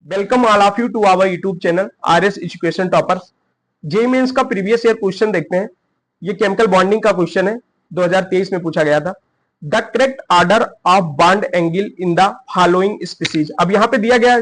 Welcome all of you to our YouTube channel RS education toppers. JEE mains का previous year question देखते हैं। ये chemical bonding का question है, 2023 में पूछा गया था। The correct order of bond angle in the following species. अब यहाँ पे दिया गया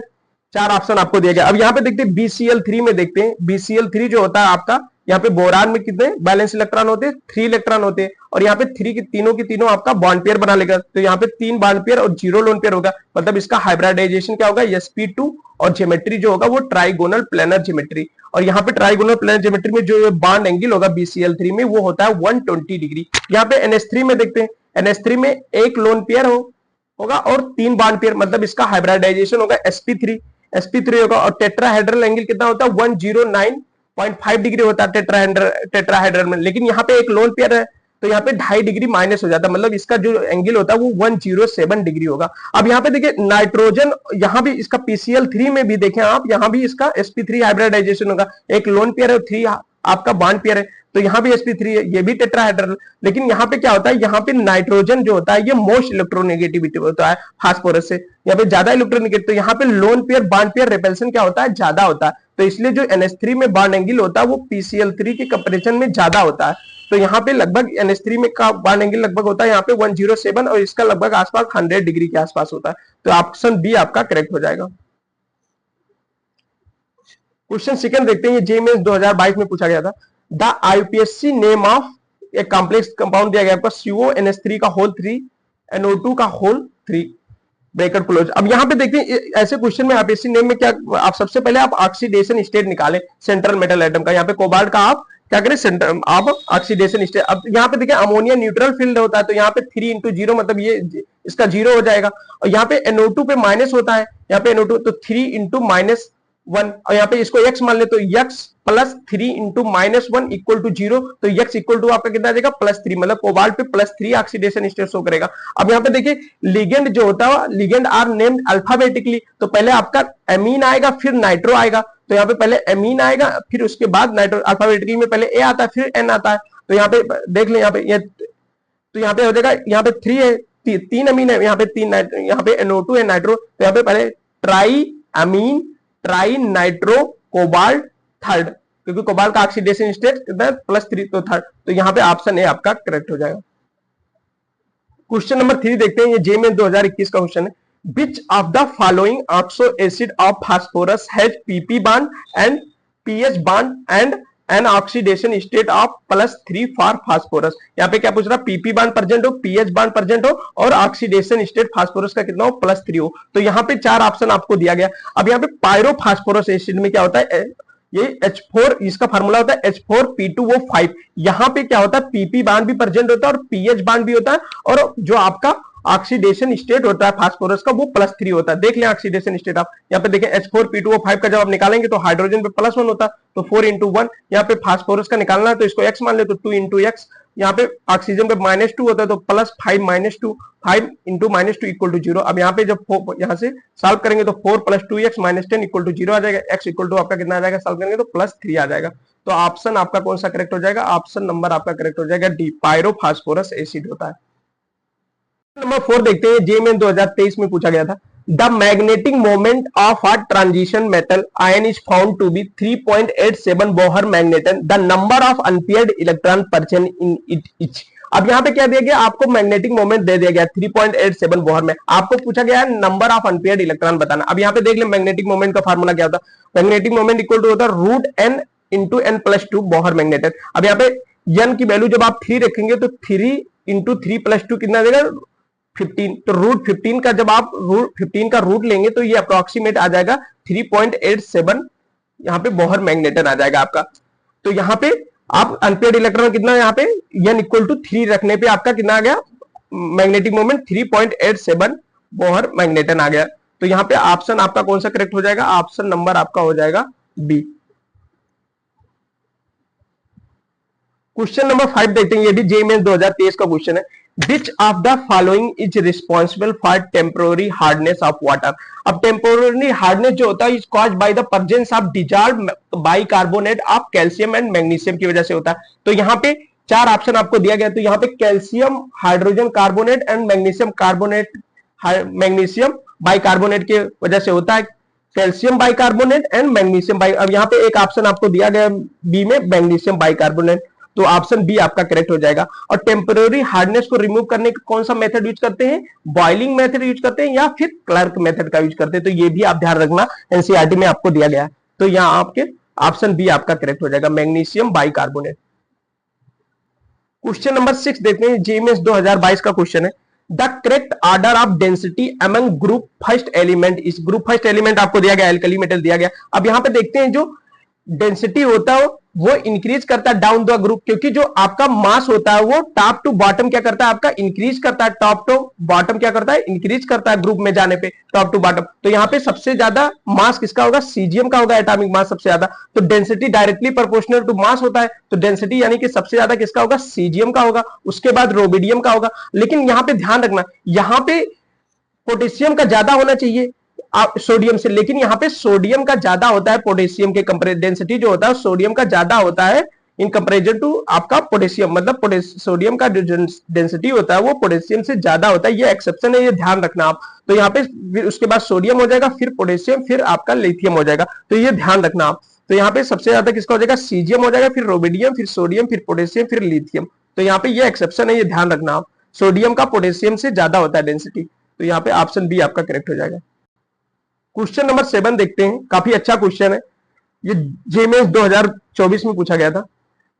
चार ऑप्शन आपको दिया गया। अब यहाँ पे देखते हैं BCl3 में देखते हैं। BCl3 जो होता है आपका, यहाँ पे बोरान में कितने बैलेंस इलेक्ट्रॉन होते हैं? 3 इलेक्ट्रॉन होते हैं। और यहाँ पे 3 की तीनों आपका बॉन्ड पेयर बना लेगा। तो यहाँ पे 3 बॉन्ड पेयर और 0 लोन पेयर होगा, मतलब इसका हाइब्रिडाइजेशन क्या होगा? sp2 और ज्योमेट्री जो होगा वो ट्राइगोनल प्लेनर ज्योमेट्री। और यहाँ पे ट्राइगोनल प्लेनर ज्योमेट्री में जो बॉन्ड एंगल होगा BCl3 में वो होता है 120 डिग्री। यहाँ पे NH3 में देखते हैं, NH3 में एक लोन पेयर होगा और 3 बॉन्ड पेयर, मतलब इसका हाइब्रिडाइजेशन होगा sp3 होगा। और टेट्राहेड्रल एंगल कितना होता है? 109.5 डिग्री होता है टेट्राहेड्रल में। लेकिन यहाँ पे एक लोन पेयर है तो यहाँ पे 2.5 डिग्री माइनस हो जाता है, मतलब इसका जो एंगल होता है वो 107 डिग्री होगा। अब यहाँ पे देखिए नाइट्रोजन, यहाँ भी इसका PCl3 में भी देखें आप, यहाँ भी इसका sp3 हाइब्रिडाइजेशन होगा। एक लोन पेयर है और 3 आपका बॉन्ड पेयर है, तो यहाँ भी sp3 है, ये भी टेट्राहेड्रल। लेकिन यहाँ पे क्या होता है? यहाँ पे नाइट्रोजन जो होता है ये मोस्ट इलेक्ट्रोनेगेटिविटी होता है फास्फोरस से, यहाँ पे ज्यादा इलेक्ट्रोनेगेटिव। तो यहाँ पे lone pair bond pair repulsion क्या होता है? ज्यादा होता है। तो इसलिए जो NH3 में बॉन्ड एंगल होता है वो PCl3 के कंपैरिजन में ज्यादा होता है। तो यहाँ पे लगभग NH3 में का बॉन्ड एंगल लगभग होता है यहाँ पे 107 और इसका लगभग आसपास 100 डिग्री के आसपास होता है। तो ऑप्शन बी आपका करेक्ट हो जाएगा। क्वेश्चन सेकंड देखते हैं। ये जेमेंस 2022 में पूछा गया था। द IUPAC नेम ऑफ एक कॉम्प्लेक्स कंपाउंड दिया गया आपका CONH3 का होल 3 NO2 का होल 3 ब्रैकेट क्लोज। अब यहाँ पे देखते हैं ऐसे क्वेश्चन में IUPAC नेम में क्या, आप सबसे पहले आप ऑक्सीडेशन स्टेट निकालें सेंट्रल मेटल एटम का। यहाँ पे कोबाल्ट का आप क्या करें? सेंटर आप ऑक्सीडेशन स्टेट। अब यहाँ पे देखिए अमोनिया न्यूट्रल फील्ड होता है, तो यहाँ पे 3 × 0 मतलब ये इसका 0 हो जाएगा। और यहाँ पे NO2 पे माइनस होता है, यहाँ पे NO2 तो 3 × -1। और यहाँ पे इसको x मान ले तो x + 3 × -1 = 0। तो x = आपका कितना आ जाएगा? +3, मतलब कोबाल्ट पे +3 ऑक्सीडेशन स्टेट शो करेगा। अब यहाँ पे देखिए लिगेंड जो होता है, लिगेंड आर नेम्ड अल्फाबेटिकली। तो पहले आपका एमीन आएगा फिर नाइट्रो आएगा। तो यहाँ पे पहले एमीन आएगा फिर उसके बाद नाइट्रो। अल्फाबेटिकली में पहले A आता है फिर N आता है। तो यहाँ पे देख लें, यहाँ पे ये तो यहाँ पे हो जाएगा, यहाँ पे 3 है, 3 अमीन है, यहाँ पे 3 नाइट्रो, यहाँ पे NO2 है नाइट्रो। तो यहाँ पे पहले ट्राई अमीन, ट्राई नाइट्रो, कोबाल्ट थर्ड, क्योंकि कोबाल्ट का ऑक्सीडेशन स्टेट कितना है? +3, तो थर्ड। तो यहाँ पे ऑप्शन ए आपका करेक्ट हो जाएगा। क्वेश्चन नंबर 3 देखते हैं। ये जेमेंस 2021 का क्वेश्चन है। Which of the following oxo acid of phosphorus has PP bond and pH bond and an oxidation state of +3 for phosphorus? यहाँ पे क्या पूछ रहा? PP बांड प्रेजेंट हो, pH बांड प्रेजेंट हो और ऑक्सीडेशन स्टेट फास्फोरस का कितना हो? +3 हो। तो यहाँ पे 4 ऑप्शन आपको दिया गया। अब यहाँ पे पायरोफास्फोरस एसिड में क्या होता है? ये H4, इसका फार्मूला होता है H4P2O5। यहाँ पे क्या होता है? PP बांड भी प्रेजेंट होता है और pH बांड भी होता है, और जो आपका ऑक्सीडेशन स्टेट होता है फास्फोरस का वो +3 होता है। देख लें ऑक्सीडेशन स्टेट आप यहाँ पे देखें H4P2O5 का जब आप निकालेंगे तो हाइड्रोजन पे +1 होता है, तो 4 × 1। यहाँ पे फास्फोरस का निकालना है तो इसको x मान ले तो 2 × x। यहाँ पे ऑक्सीजन पे -2 होता है तो +5 - 2, 5 × -2 = 0। अब यहाँ पे जब यहाँ से सॉल्व करेंगे तो 4 + 2x - 10 = 0 आ जाएगा। x = आपका कितना आ जाएगा? सॉल्व करेंगे तो +3 आ जाएगा। तो ऑप्शन आपका कौन सा करेक्ट हो जाएगा? ऑप्शन नंबर आपका करेक्ट हो जाएगा डी, पायरोफास्फोरस एसिड होता है। नंबर 4 देखते हैं। जेमेंस 2023 में पूछा गया था। The magnetic moment of a transition metal ion is found to be 3.87 Bohr magneton. The number of unpaired electron present in it each. अब यहाँ पे क्या दिया गया? आपको मैग्नेटिक मोमेंट दे दिया गया 3.87 बोहर में। आपको पूछा गया है नंबर ऑफ अनपेयर्ड इलेक्ट्रॉन बताना। अब यहाँ पे देख ले मैग्नेटिक मोमेंट का फार्मूला क्या होता है? मैग्नेटिक मोमेंट इक्वल टू होता है √n × n+2 बोहर मैग्नेटन। अब यहाँ पे n की वैल्यू जब आप 3 रखेंगे तो 3 × 3 + 2 कितना देगा? 15। तो √15 का जब आप √15 का रूट लेंगे तो ये अप्रोक्सीमेट आ जाएगा 3.87 यहाँ पे बोहर मैग्नेटन आ जाएगा आपका। तो यहाँ पे आप अनपेयर्ड इलेक्ट्रॉन कितना यहाँ पे n = 3 रखने पे आपका कितना आ गया? मैग्नेटिक मोमेंट 3.87 बोहर मैग्नेटन आ गया। तो यहाँ पे ऑप्शन आपका कौन सा करेक्ट हो जाएगा? ऑप्शन नंबर आपका हो जाएगा बी। क्वेश्चन नंबर 5 देखते हैं। ये भी जेमेंस 2023 का क्वेश्चन है। Which of the following is responsible for temporary hardness of water? अब temporary hardness जो होता है is caused by the presence of dissolved bicarbonate of calcium and magnesium की वजह से होता है। तो यहाँ पे 4 ऑप्शन आपको दिया गया। तो यहाँ पे calcium hydrogen carbonate and magnesium carbonate, magnesium bicarbonate की वजह से होता है। Calcium bicarbonate and magnesium by, अब यहाँ पे एक ऑप्शन आपको दिया गया बी में मैग्नीशियम बाइकार्बोनेट, तो ऑप्शन बी आपका करेक्ट हो जाएगा। और टेम्पररी हार्डनेस को रिमूव करने का कौन सा मेथड यूज करते हैं, बॉइलिंग मेथड यूज करते हैं या फिर क्लर्क मेथड का यूज करते हैं, तो ये भी आप ध्यान रखना, एनसीईआरटी में आपको दिया गया है। तो यहाँ आपके ऑप्शन बी आपका करेक्ट हो जाएगा, मैग्नीशियम बाइकार्बोनेट। क्वेश्चन नंबर 6 देखते हैं, जेएमएस 2022 का क्वेश्चन है, the correct order of density among group first element, इस ग्रुप फर्स्ट एलिमेंट आपको दिया गया, एल्कली मेटल दिया गया। अब यहां पे देखते हैं जो डेंसिटी होता है वो इंक्रीज करता है डाउन द ग्रुप, क्योंकि जो आपका मास होता है वो टॉप टू बॉटम क्या करता है, आपका इंक्रीज करता है, टॉप टू बॉटम क्या करता है, इंक्रीज करता है ग्रुप में जाने पे, टॉप टू बॉटम। तो यहाँ पे सबसे ज्यादा मास किसका होगा, सीजियम का होगा, एटॉमिक मास सबसे ज्यादा। तो density directly proportional to mass होता है, तो डेंसिटी यानी कि सबसे ज्यादा किसका होगा, सीजियम का होगा, उसके बाद रोबिडियम का होगा। लेकिन यहाँ पे ध्यान रखना, यहाँ पे पोटेशियम का ज्यादा होना चाहिए सोडियम से, लेकिन यहाँ पे सोडियम का ज्यादा होता है पोटेशियम के कंपेरिजन, डेंसिटी जो होता है सोडियम का ज्यादा होता है इन कंपेरिजन टू आपका पोटेशियम, मतलब सोडियम का डेंसिटी होता है वो पोटेशियम से ज्यादा होता है, ये एक्सेप्शन है, ये ध्यान रखना आप। तो यहाँ पे फिर उसके बाद सोडियम हो जाएगा, फिर पोटेशियम, फिर आपका लिथियम हो जाएगा, तो ये ध्यान रखना आप। तो यहाँ पे सबसे ज्यादा किसका हो जाएगा, सीजियम हो जाएगा, फिर रोबिडियम, फिर सोडियम, फिर पोटेशियम, फिर लिथियम। तो यहाँ पे ये एक्सेप्शन है, ये ध्यान रखना आप, सोडियम का पोटेशियम से ज्यादा होता है डेंसिटी। तो यहाँ पे ऑप्शन बी आपका करेक्ट हो जाएगा। क्वेश्चन नंबर 7 देखते हैं, काफी अच्छा क्वेश्चन है, ये जेएमएस 2024 में पूछा गया था।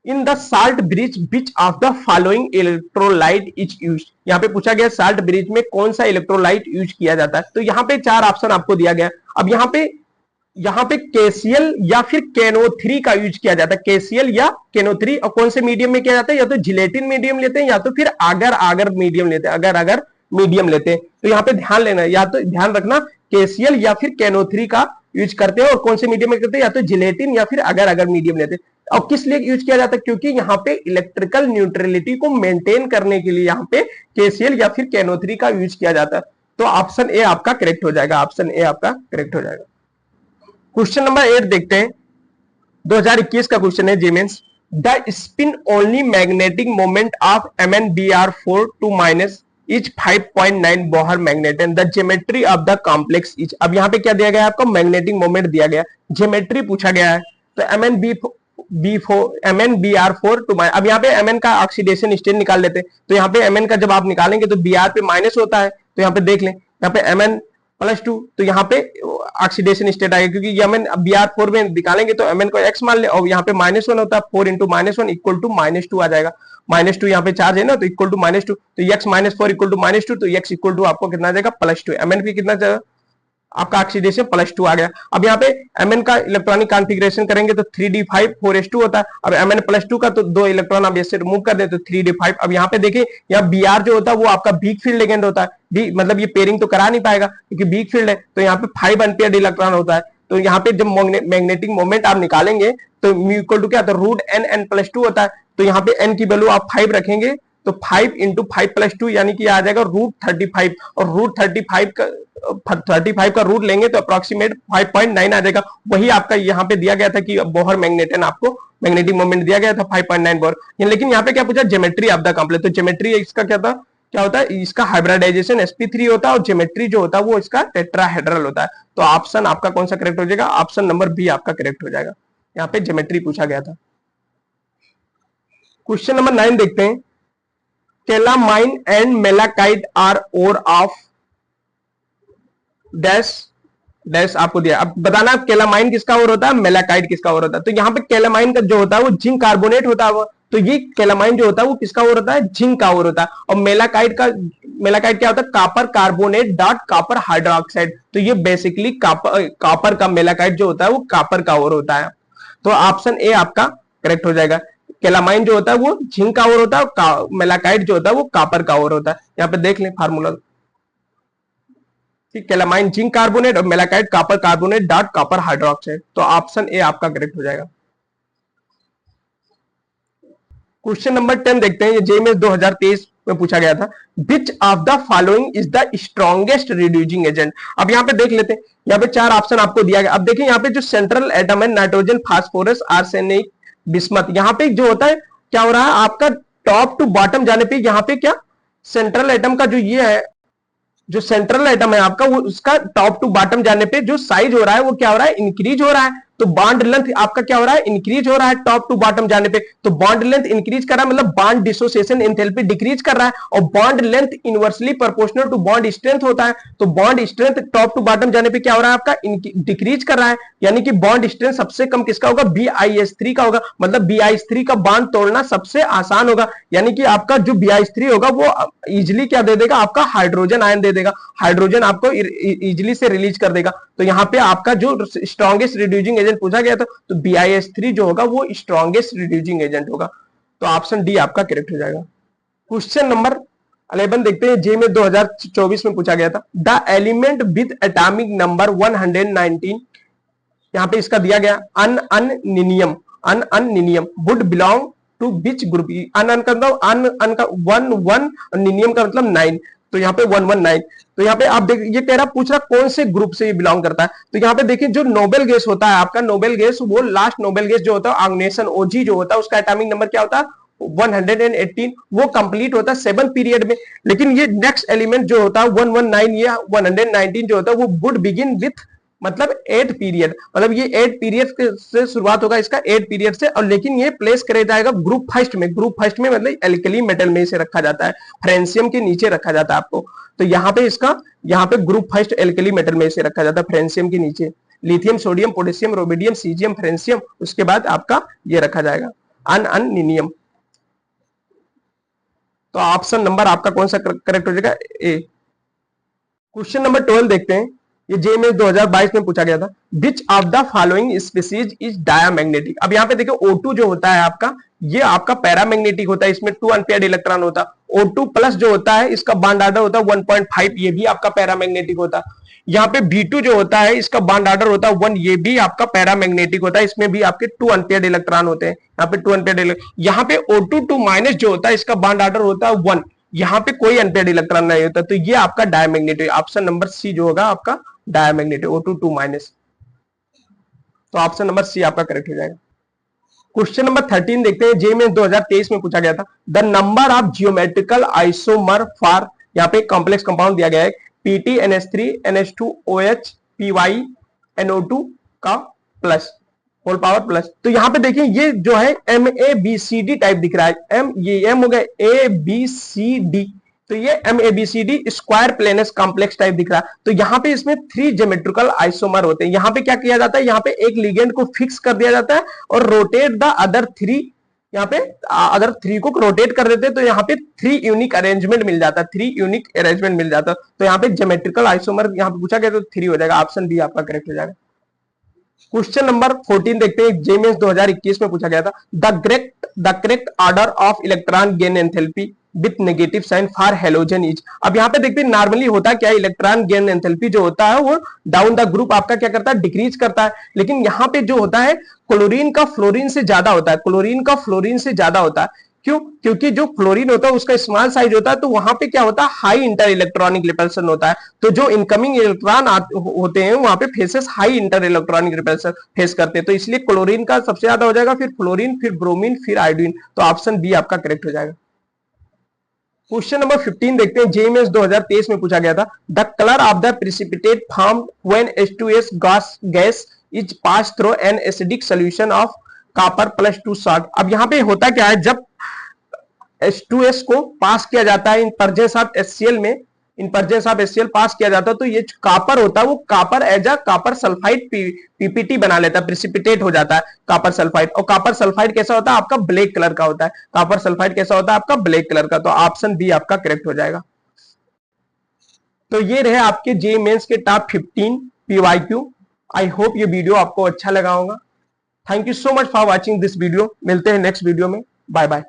In the salt bridge which of the following electrolyte is used, यहाँ पे पूछा गया साल्ट ब्रिज में कौन सा इलेक्ट्रोलाइट यूज किया जाता है। तो यहाँ पे 4 ऑप्शन आपको दिया गया। अब यहाँ पे केसीएल या फिर केनो3 का यूज किया जाता है, केसीएल या केनो3। और कौन से मीडियम में किया जाता है, या तो जिलेटिन मीडियम लेते हैं या तो फिर अगर मीडियम लेते हैं, अगर मीडियम लेते हैं। तो यहाँ पे ध्यान लेना, या तो ध्यान रखना केसीएल या फिर केनो3 का यूज करते हैं, और कौन से मीडियम में करते हैं, या तो जिलेटिन या फिर अगर मीडियम लेते हैं। और किस लिए यूज किया जाता है, क्योंकि यहाँ पे इलेक्ट्रिकल न्यूट्रलिटी को मेंटेन करने के लिए यहाँ पे केसीएल या फिर केनो3 का यूज किया जाता है। तो ऑप्शन ए आपका करेक्ट हो जाएगा, ऑप्शन ए आपका करेक्ट हो जाएगा। क्वेश्चन नंबर 8 देखते हैं, 2021 का क्वेश्चन है JEE Mains, the spin only magnetic moment of MnBr4 two minus is 5.9 Bohr magnet and the geometry of the complex is. अब यहाँ पे क्या दिया गया है आपको, मैग्नेटिक मोमेंट दिया गया, ज्योमेट्री पूछा गया है। तो MnBr4 टू माइनस, अब यहाँ पे Mn का ऑक्सीडेशन स्टेट निकाल लेते हैं। तो यहाँ पे Mn का जब आप निकालेंगे तो Br पे माइनस होता है, तो यहाँ पे देख लें, यहाँ पे Mn+2, तो यहाँ पे ऑक्सीडेशन स्टेट आएगा, क्योंकि Mn Br4 में निकालेंगे तो Mn को x मान ले, और यहाँ पे -1 होता है, 4 इंटू -1 इक्वल टू -2 आ जाएगा। -2 यहाँ पे चार्ज है ना, तो इक्वल टू -2, तो x -4 इक्वल टू -2, तो x इक्वल टू आपको कितना आ जाएगा, +2। Mn पे कितना जाएगा आपका ऑक्सीडेशन +2 आ गया। अब यहाँ पे Mn का इलेक्ट्रॉनिक कॉन्फ़िगरेशन करेंगे तो 3d5 4s2 होता है। अब Mn+2 का तो 2 इलेक्ट्रॉन आप इससे रिमूव कर दें तो 3d5। अब यहाँ पे देखिए, यहाँ Br जो होता है वो आपका वीक फील्ड लिगेंड होता है, मतलब ये पेयरिंग तो करा नहीं पाएगा क्योंकि वीक फील्ड है, तो यहाँ पे 5 एम्पियर इलेक्ट्रॉन होता है। तो यहाँ पे जब मैग्नेटिक मोमेंट आप निकालेंगे तो म्यू इक्वल टू क्या, तो √n+2 होता है। तो यहाँ पे n की वैल्यू आप 5 रखेंगे तो 5 इंटू 5+2 यानी कि आ जाएगा √35, और √35 का रूट लेंगे तो अप्रोक्सीमेट 5.9 आ जाएगा। वही आपका यहाँ पे दिया गया था कि बोहर मैग्नेटन आपको मैग्नेटिक मोमेंट दिया गया था 5.9 बोहर। लेकिन यहाँ पे क्या पूछा, ज्योमेट्री ऑफ द कॉम्प्लेक्स। तो ज्योमेट्री इसका क्या होता है, इसका हाइब्रिडाइजेशन sp3 होता है, और ज्योमेट्री जो होता है वो इसका टेट्राहेड्रल होता है। तो ऑप्शन आपका कौन सा करेक्ट हो जाएगा, ऑप्शन नंबर बी आपका करेक्ट हो जाएगा। यहाँ पे ज्योमेट्री पूछा गया था। क्वेश्चन नंबर 9 देखते हैं, calamine and malachite are ore of dash आपको दिया। अब बताना कैलामाइन किसका ओर होता है, मेलाकाइट किसका ओर होता है। तो यहाँ पे कैलामाइन का जो होता है वो जिंक कार्बोनेट होता है, तो ये कैलामाइन जो होता है वो किसका ओर होता है, जिंक का ओर होता है। और मेलाकाइट क्या होता है, copper carbonate dot copper hydroxide. तो ये बेसिकली कॉपर का मेलाकाइट जो होता है वो कॉपर का ओर होता है। तो ऑप्शन ए आपका करेक्ट हो जाएगा। कैलामाइन जो होता है वो जिंक का ओर होता है, मेलाकाइट जो होता है वो कॉपर का ओर होता है। यहाँ पे देख लें फार्मूला, कैलामाइन जिंक कार्बोनेट और malachite copper carbonate dot copper hydroxide. तो ऑप्शन ए आपका करेक्ट हो जाएगा। क्वेश्चन नंबर 10 देखते हैं, ये जेएमएस 2023 में पूछा गया था, which of the following is the strongest reducing agent. अब यहाँ पे देख लेते हैं, यहाँ पे 4 ऑप्शन आपको दिया गया। अब देखिए यहाँ पे जो सेंट्रल एटम है, नाइट्रोजन, फास्फोरस, आर्सेनिक, बिस्मथ, यहाँ पे जो होता है क्या हो रहा है आपका टॉप टू बॉटम जाने पे यहाँ पे क्या सेंट्रल एटम का जो ये है जो सेंट्रल एटम है आपका, वो उसका टॉप टू बॉटम जाने पे जो साइज हो रहा है वो क्या हो रहा है, इंक्रीज हो रहा है। तो बॉन्ड लेंथ आपका क्या हो रहा है, इंक्रीज हो रहा है टॉप टू बॉटम जाने पे। तो बॉन्ड लेंथ इंक्रीज कर रहा है मतलब बॉन्ड डिसोसिएशन एंथैल्पी डिक्रीज कर रहा है, और bond length inversely proportional to bond strength होता है। तो bond strength top to bottom जाने पे क्या हो रहा है आपका, डिक्रीज कर रहा है। यानी कि बॉन्ड स्ट्रेंथ सबसे कम किसका होगा, BiS3 का होगा। मतलब BiS3 का बॉन्ड तोड़ना सबसे आसान होगा। यानी कि आपका जो BiS3 होगा वो इजिली क्या दे देगा, आपका हाइड्रोजन आयन दे देगा, हाइड्रोजन आपको इजिली से रिलीज कर देगा। तो यहाँ पे आपका जो स्ट्रॉन्गेस्ट रिड्यूसिंग एजेंट पूछा गया था, तो BiS3 जो होगा वो स्ट्रॉन्गेस्ट रिड्यूसिंग एजेंट होगा। तो ऑप्शन डी आपका करेक्ट हो जाएगा। क्वेश्चन नंबर 11 देखते हैं, जे में 2024 में पूछा गया था। The element with atomic number 119, यहाँ पे इसका दिया गया ununennium would belong to which group. Un का मतलब अन का 1 और निनियम का मतलब 9। तो यहाँ पे 119। तो यहाँ पे आप देख, ये कह रहा पूछ रहा कौन से ग्रुप से ये बिलोंग करता है। तो यहाँ पे देखिए जो नोबेल गैस होता है आपका, नोबेल गैस वो लास्ट नोबेल गैस जो होता है ऑर्गेनाइजेशन OG जो होता है, उसका एटॉमिक नंबर क्या होता है 118। वो कंप्लीट होता है 7 पीरियड में। लेकिन ये नेक्स्ट एलिमेंट जो होता है 119 या 119 जो होता है वो वुड बिगिन विथ मतलब 8 पीरियड। मतलब ये 8 पीरियड से शुरुआत होगा इसका, 8 पीरियड से। और लेकिन ये प्लेस करे जाएगा ग्रुप फर्स्ट में। ग्रुप फर्स्ट में मतलब एल्कली मेटल में इसे रखा जाता है, फ्रेंसियम के नीचे रखा जाता है आपको। तो यहाँ पे इसका, यहाँ पे ग्रुप फर्स्ट एल्कली मेटल में इसे रखा जाता है, फ्रेंसियम के नीचे। Lithium, sodium, potassium, rubidium, caesium, francium, उसके बाद आपका ये रखा जाएगा अननियम। तो ऑप्शन नंबर आपका कौन सा करेक्ट हो जाएगा, ए। क्वेश्चन नंबर 12 देखते हैं, ये जेएमएस 2022 में पूछा गया था। Which of the following species is diamagnetic. अब यहाँ पे देखिए O2 जो होता है आपका, ये आपका पैरामैग्नेटिक होता है, इसमें 2 अनपेयर्ड इलेक्ट्रॉन होता है। O2 प्लस जो होता है इसका बॉन्ड ऑर्डर होता है 1.5, ये भी आपका पैरामैग्नेटिक होता है। यहाँ पे B2 जो होता है इसका बॉन्ड ऑर्डर होता है 1, ये भी आपका पैरामैग्नेटिक होता है, इसमें भी आपके 2 अनपेयर्ड इलेक्ट्रॉन होते हैं। यहाँ पे 2 अनपेयर्ड, यहाँ पे O2 माइनस जो होता है इसका बॉन्ड ऑर्डर होता है 1, यहाँ पे कोई अनपेयर्ड इलेक्ट्रॉन नहीं होता। तो ये आपका डायमैग्नेटिक, ऑप्शन नंबर सी जो होगा आपका डायमैग्नेटिक, O2 माइनस। तो ऑप्शन नंबर सी आपका करेक्ट हो जाएगा। क्वेश्चन नंबर 13 देखते हैं, जेएमएस 2023 में पूछा गया था। The number of geometrical isomer for, यहाँ पे कॉम्प्लेक्स कंपाउंड दिया गया है PT NH2OH PyNO2 का प्लस होल पावर प्लस। तो यहाँ पे देखिए ये जो है MABCD टाइप दिख रहा है। ये M हो गया ABCD, तो ये MABCD square planar complex type दिख रहा है। तो यहाँ पे इसमें 3 ज्योमेट्रिकल आइसोमर होते हैं। यहाँ पे क्या किया जाता है, यहाँ पे एक लिगेंड को फिक्स कर दिया जाता है और रोटेट द अदर 3, यहाँ पे अदर 3 को रोटेट कर देते हैं। तो यहाँ पे 3 यूनिक अरेंजमेंट मिल जाता है, 3 यूनिक अरेंजमेंट मिल जाता है। तो यहाँ पे ज्योमेट्रिकल आइसोमर यहाँ पे पूछा गया तो 3 हो जाएगा, ऑप्शन बी आपका करेक्ट हो जाएगा। क्वेश्चन नंबर 14 देखते हैं, जेएमएस 2021 में पूछा गया था। The correct order of electron gain enthalpy with negative sign for halogen is. अब यहाँ पे देखते हैं नॉर्मली होता क्या है, इलेक्ट्रॉन गेन एंथैल्पी जो होता है वो डाउन द ग्रुप आपका क्या करता है, डिक्रीज करता है। लेकिन यहाँ पे जो होता है क्लोरीन का फ्लोरीन से ज्यादा होता है, क्लोरीन का फ्लोरीन से ज्यादा होता है। क्यों? क्योंकि जो फ्लोरीन होता है उसका स्मॉल साइज होता है, तो वहां पे क्या होता है, हाई इंटर इलेक्ट्रॉनिक रिपल्सन होता है। तो जो इनकमिंग इलेक्ट्रॉन होते हैं वहां पे faces high inter electronic repulsion face करते हैं। तो इसलिए क्लोरीन का सबसे ज्यादा हो जाएगा, फिर फ्लोरीन, फिर ब्रोमीन, फिर आयोडीन। तो ऑप्शन बी आपका करेक्ट हो जाएगा। क्वेश्चन नंबर 15 देखते हैं, जेएमएस 2023 में पूछा गया था। The colour of the precipitate formed when H2S gas is pass through an acidic solution of copper +2 salt. अब यहाँ पे होता क्या है, जब H2S को पास किया जाता है इन प्रेजेंस ऑफ HCl में, in presence of HCl pass किया जाता है, तो ये कॉपर होता है वो copper as a copper sulphide PPT बना लेता है, प्रेसिपिटेट हो जाता है कॉपर सल्फाइड। और कॉपर सल्फाइड कैसा होता है आपका, ब्लैक कलर का होता है। कॉपर सल्फाइड कैसा होता है आपका, ब्लैक कलर का। तो ऑप्शन बी आपका करेक्ट हो जाएगा। तो ये रहे आपके जे मेंस के टॉप 15 PYQ। आई होप ये वीडियो आपको अच्छा लगा होगा। Thank you so much for watching this video. मिलते हैं नेक्स्ट वीडियो में, बाय बाय।